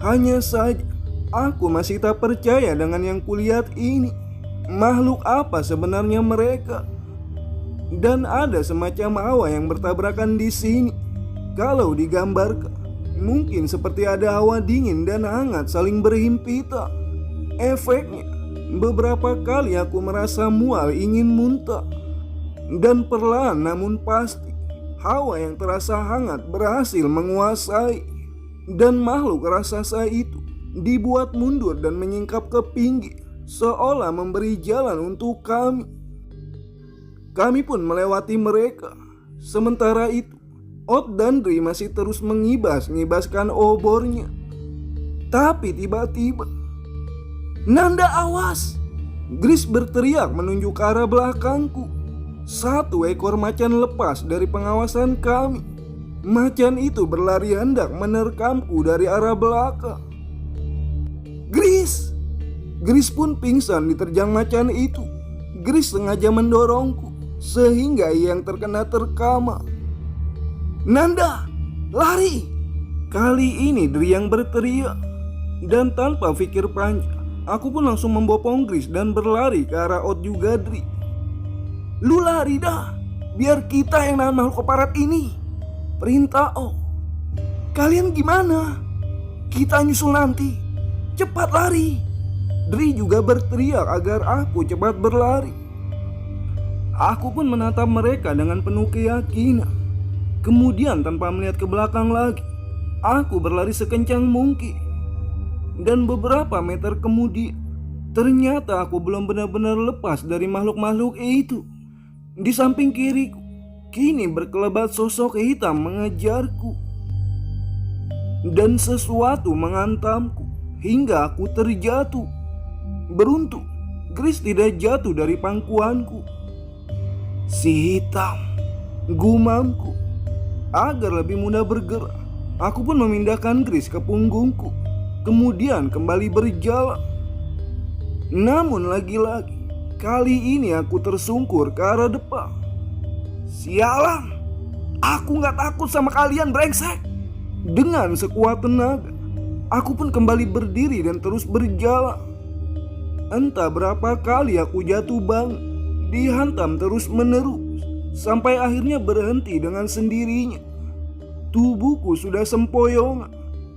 Hanya saja aku masih tak percaya dengan yang kulihat ini. Makhluk apa sebenarnya mereka? Dan ada semacam hawa yang bertabrakan di sini. Kalau digambarkan, mungkin seperti ada hawa dingin dan hangat saling berhimpitan. Efeknya, beberapa kali aku merasa mual ingin muntah. Dan perlahan namun pasti, hawa yang terasa hangat berhasil menguasai. Dan makhluk raksasa itu dibuat mundur dan menyingkap ke pinggir, seolah memberi jalan untuk kami. Kami pun melewati mereka. Sementara itu, Ot dan Dri masih terus mengibas-ngibaskan obornya. Tapi tiba-tiba, Nanda awas! Gris berteriak menunjuk ke arah belakangku. 1 ekor macan lepas dari pengawasan kami. Macan itu berlari hendak menerkamku dari arah belakang. Gris! Gris pun pingsan diterjang macan itu. Gris sengaja mendorongku sehingga ia yang terkena terkama. Nanda, lari! Kali ini Dri yang berteriak. Dan tanpa pikir panjang, aku pun langsung membopong Gris dan berlari ke arah Ot juga Dri. Lu lari dah, biar kita yang nahan makhluk keparat ini, perintah Ot. Kalian gimana? Kita nyusul nanti. Cepat lari! Dri juga berteriak agar aku cepat berlari. Aku pun menatap mereka dengan penuh keyakinan. Kemudian tanpa melihat ke belakang lagi, aku berlari sekencang mungkin. Dan beberapa meter kemudian, ternyata aku belum benar-benar lepas dari makhluk-makhluk itu. Di samping kiriku, kini berkelebat sosok hitam mengejarku. Dan sesuatu mengantamku hingga aku terjatuh. Beruntung, Gris tidak jatuh dari pangkuanku. Si hitam, gumamku. Agar lebih mudah bergerak, aku pun memindahkan Gris ke punggungku. Kemudian kembali berjalan. Namun lagi-lagi, kali ini aku tersungkur ke arah depan. Sialan, aku gak takut sama kalian brengsek. Dengan sekuat tenaga, aku pun kembali berdiri dan terus berjalan. Entah berapa kali aku jatuh bangun, dihantam terus menerus, sampai akhirnya berhenti dengan sendirinya. Tubuhku sudah sempoyongan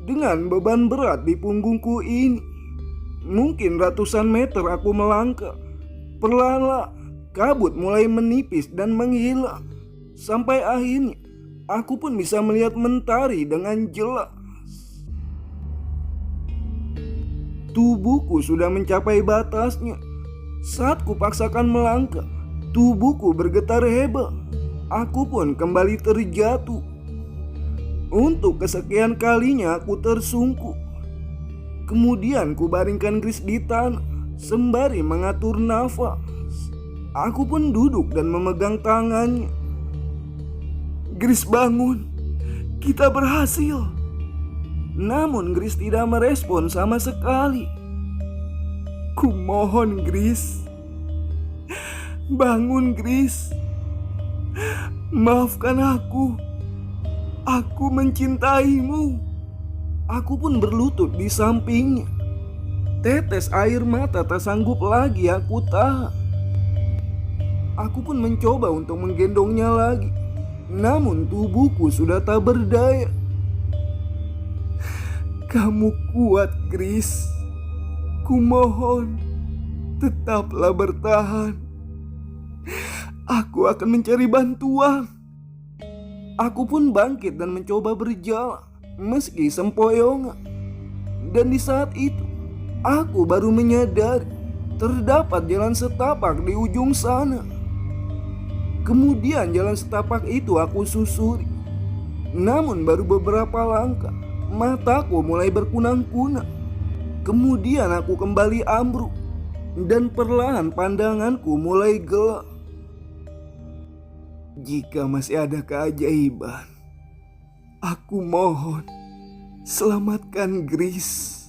dengan beban berat di punggungku ini. Mungkin ratusan meter aku melangkah. Perlahan kabut mulai menipis dan menghilang. Sampai akhirnya aku pun bisa melihat mentari dengan jelas. Tubuhku sudah mencapai batasnya. Saat kupaksakan melangkah, tubuhku bergetar hebat. Aku pun kembali terjatuh. Untuk kesekian kalinya aku tersungkur. Kemudian kubaringkan Grace di tanah sembari mengatur nafas. Aku pun duduk dan memegang tangannya. Grace, bangun, kita berhasil. Namun Grace tidak merespon sama sekali. Kumohon Grace, bangun Grace. Maafkan aku mencintaimu. Aku pun berlutut di sampingnya. Tetes air mata tak sanggup lagi aku tahan. Aku pun mencoba untuk menggendongnya lagi. Namun tubuhku sudah tak berdaya. Kamu kuat, Grace. Kumohon, tetaplah bertahan. Aku akan mencari bantuan. Aku pun bangkit dan mencoba berjalan meski sempoyongan. Dan di saat itu, aku baru menyadari terdapat jalan setapak di ujung sana. Kemudian jalan setapak itu aku susuri. Namun baru beberapa langkah, mataku mulai berkunang-kunang. Kemudian aku kembali ambruk dan perlahan pandanganku mulai gelap. Jika masih ada keajaiban, aku mohon selamatkan Grace.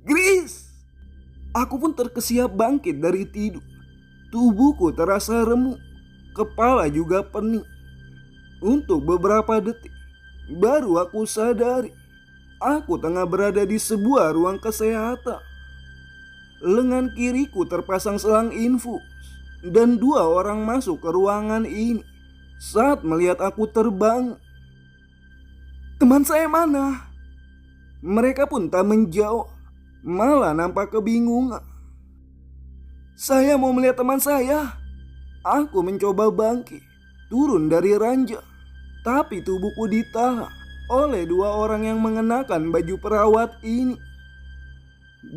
Grace! Aku pun terkesiap bangkit dari tidur. Tubuhku terasa remuk, kepala juga pening. Untuk beberapa detik, baru aku sadari aku tengah berada di sebuah ruang kesehatan. Lengan kiriku terpasang selang infus, dan 2 orang masuk ke ruangan ini saat melihat aku terbang. Teman saya mana? Mereka pun tak menjawab, malah nampak kebingungan. Saya mau melihat teman saya. Aku mencoba bangkit, turun dari ranjang, tapi tubuhku ditahan oleh 2 orang yang mengenakan baju perawat ini.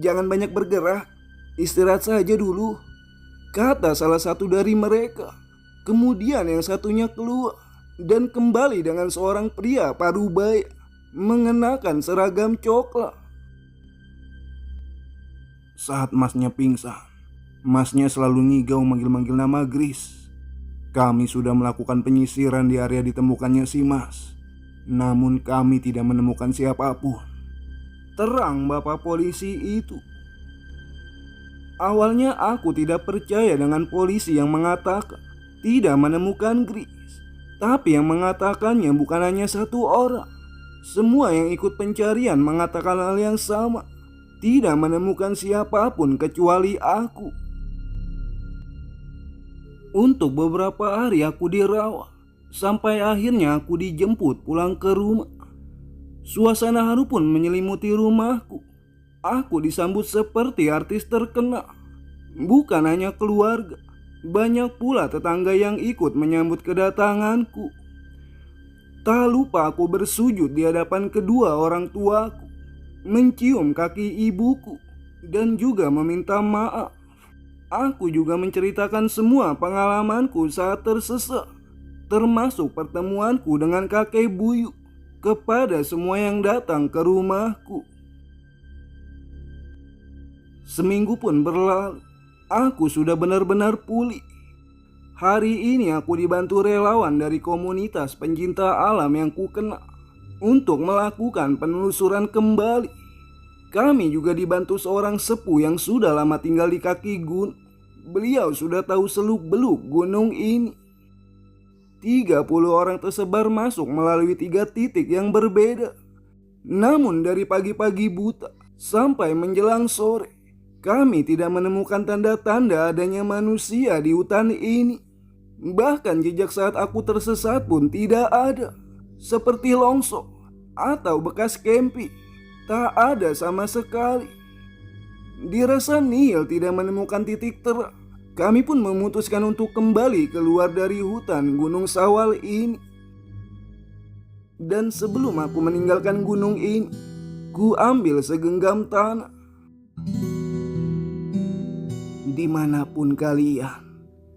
Jangan banyak bergerak, istirahat saja dulu, kata salah satu dari mereka. Kemudian yang satunya keluar dan kembali dengan seorang pria parubaya mengenakan seragam coklat. Saat masnya pingsan, masnya selalu ngigau manggil-manggil nama Grace. Kami sudah melakukan penyisiran di area ditemukannya si Mas. Namun kami tidak menemukan siapapun. Terang bapak polisi itu. Awalnya aku tidak percaya dengan polisi yang mengatakan tidak menemukan Grace. Tapi yang mengatakannya bukan hanya 1 orang. Semua yang ikut pencarian mengatakan hal yang sama. Tidak menemukan siapapun kecuali aku. Untuk beberapa hari aku dirawat, sampai akhirnya aku dijemput pulang ke rumah. Suasana haru pun menyelimuti rumahku. Aku disambut seperti artis terkenal. Bukan hanya keluarga, banyak pula tetangga yang ikut menyambut kedatanganku. Tak lupa aku bersujud di hadapan kedua orang tuaku, mencium kaki ibuku, dan juga meminta maaf. Aku juga menceritakan semua pengalamanku saat tersesat, termasuk pertemuanku dengan kakek buyut, kepada semua yang datang ke rumahku. Seminggu pun berlalu, aku sudah benar-benar pulih. Hari ini aku dibantu relawan dari komunitas pencinta alam yang kukenal untuk melakukan penelusuran kembali. Kami juga dibantu seorang sepuh yang sudah lama tinggal di kaki gunung. Beliau sudah tahu seluk-beluk gunung ini. 30 orang tersebar masuk melalui 3 titik yang berbeda. Namun dari pagi-pagi buta sampai menjelang sore, kami tidak menemukan tanda-tanda adanya manusia di hutan ini. Bahkan jejak saat aku tersesat pun tidak ada. Seperti longsor atau bekas camping, tak ada sama sekali. Dirasa nihil tidak menemukan titik terang, kami pun memutuskan untuk kembali keluar dari hutan Gunung Sawal ini. Dan sebelum aku meninggalkan gunung ini, ku ambil segenggam tanah. Dimanapun kalian,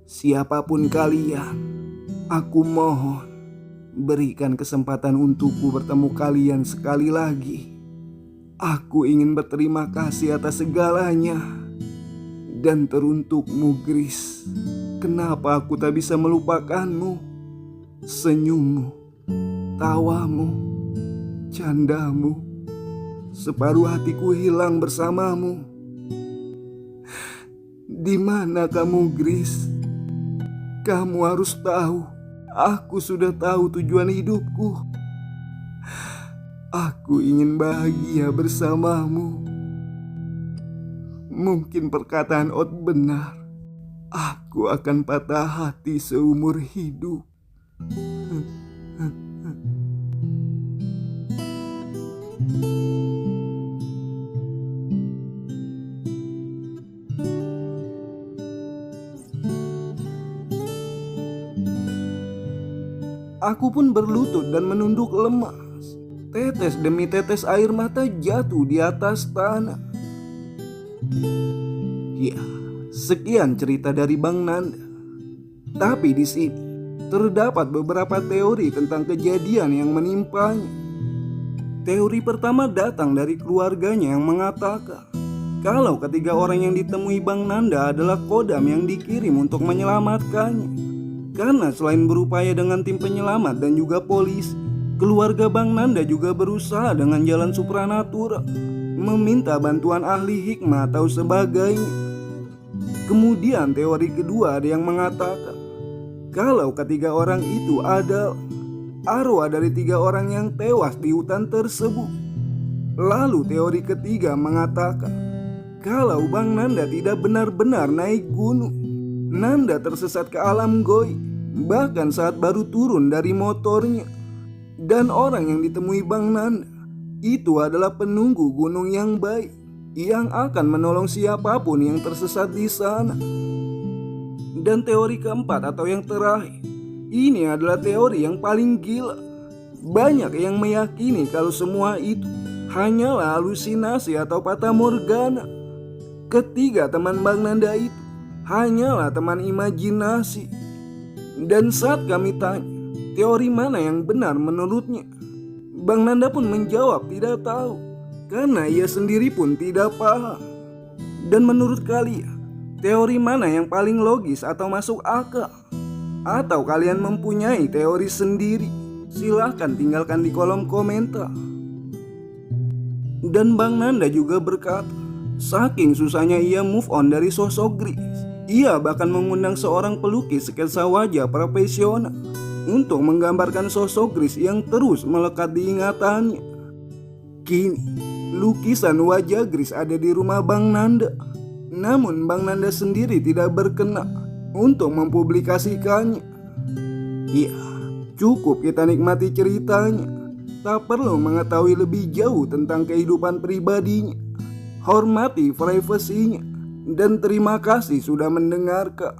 siapapun kalian, aku mohon berikan kesempatan untukku bertemu kalian sekali lagi. Aku ingin berterima kasih atas segalanya. Dan teruntukmu, Gris, kenapa aku tak bisa melupakanmu? Senyummu, tawamu, candamu, separuh hatiku hilang bersamamu. Di mana kamu, Gris? Kamu harus tahu, aku sudah tahu tujuan hidupku. Aku ingin bahagia bersamamu. Mungkin perkataan Ot benar. Aku akan patah hati seumur hidup. Aku pun berlutut dan menunduk lemas. Tetes demi tetes air mata jatuh di atas tanah. Ya, sekian cerita dari Bang Nanda. Tapi di sini terdapat beberapa teori tentang kejadian yang menimpanya. Teori pertama datang dari keluarganya yang mengatakan kalau ketiga orang yang ditemui Bang Nanda adalah kodam yang dikirim untuk menyelamatkannya. Karena selain berupaya dengan tim penyelamat dan juga polisi, keluarga Bang Nanda juga berusaha dengan jalan supranatural, meminta bantuan ahli hikmah atau sebagainya. Kemudian teori kedua ada yang mengatakan kalau ketiga orang itu adalah arwah dari 3 orang yang tewas di hutan tersebut. Lalu teori ketiga mengatakan kalau Bang Nanda tidak benar-benar naik gunung. Nanda tersesat ke alam goib, bahkan saat baru turun dari motornya. Dan orang yang ditemui Bang Nanda itu adalah penunggu gunung yang baik, yang akan menolong siapapun yang tersesat di sana. Dan teori keempat atau yang terakhir, ini adalah teori yang paling gila. Banyak yang meyakini kalau semua itu hanyalah halusinasi atau fata morgana. Ketiga teman Bang Nanda itu hanyalah teman imajinasi. Dan saat kami tanya teori mana yang benar menurutnya, Bang Nanda pun menjawab tidak tahu, karena ia sendiri pun tidak paham. Dan menurut kalian, teori mana yang paling logis atau masuk akal? Atau kalian mempunyai teori sendiri? Silahkan tinggalkan di kolom komentar. Dan Bang Nanda juga berkata, saking susahnya ia move on dari sosok Gris, ia bahkan mengundang seorang pelukis sketsa wajah profesional untuk menggambarkan sosok Gris yang terus melekat di ingatannya. Kini, lukisan wajah Gris ada di rumah Bang Nanda. Namun Bang Nanda sendiri tidak berkenan untuk mempublikasikannya. Ya, cukup kita nikmati ceritanya. Tak perlu mengetahui lebih jauh tentang kehidupan pribadinya. Hormati privasinya. Dan terima kasih sudah mendengarkan.